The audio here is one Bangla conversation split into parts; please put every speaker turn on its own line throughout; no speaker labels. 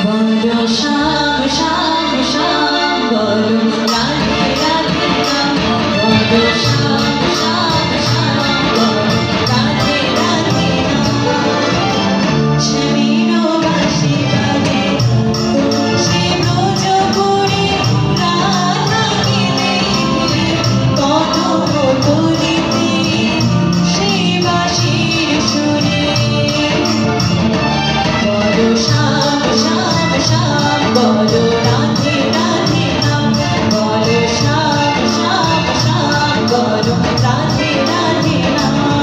বলো শ্যাম শ্যাম শ্যাম বলো রাধে রাধে রাম বলো শ্যাম শ্যাম শ্যাম বলো রাধে রাধে রাম শ্যামের বাঁশি বাজে তুলসী ব্রজ করে রাধাকে দেখে কদম তলিতে সেই বাঁশির সুরে বলো শ্যাম শ্যাম শ্যাম বলো রাধে রাধে রাম বলো শ্যাম শ্যাম শ্যাম বলো রাধে রাধে রাম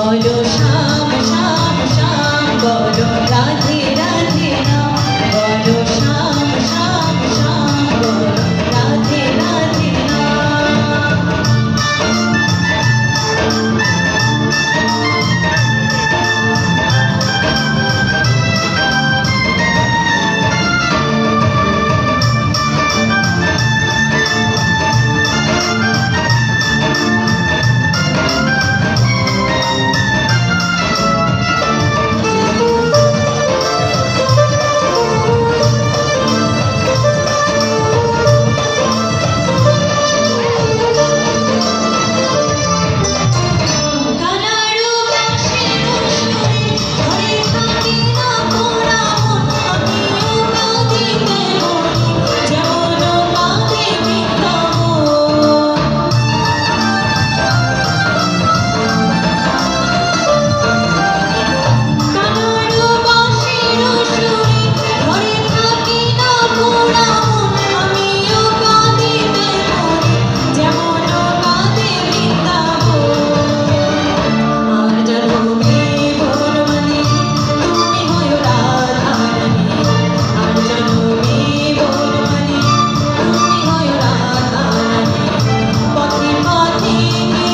বলো শ্যাম শ্যাম শ্যাম বলো রাধে রাধে রাম বলো শ্যাম শ্যাম শ্যাম বলো রাধে রাধে রাম শ্যাম শ্যাম শ্যাম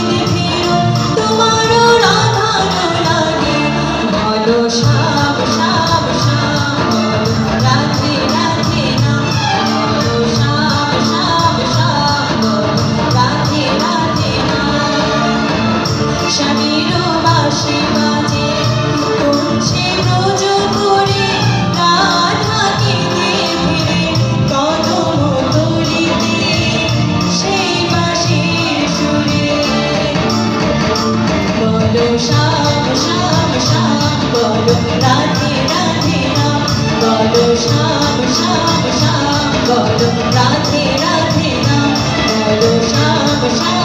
বলো রাধে রাধে রাম বলো শ্যাম শ্যাম শ্যাম বলো রাধে রাধে রাম শ্যামের বাঁশি বাজে তুলসী ব্রজ করে রাধাকে দেখে কদম তলিতে সেই বাঁশির সুরে বলো শ্যাম শ্যাম শ্যাম বলো রাধে রাধে রাম বলো শ্যাম শ্যাম শ্যাম বলো রাধে রাধে রাম বলো শ্যাম শ্যাম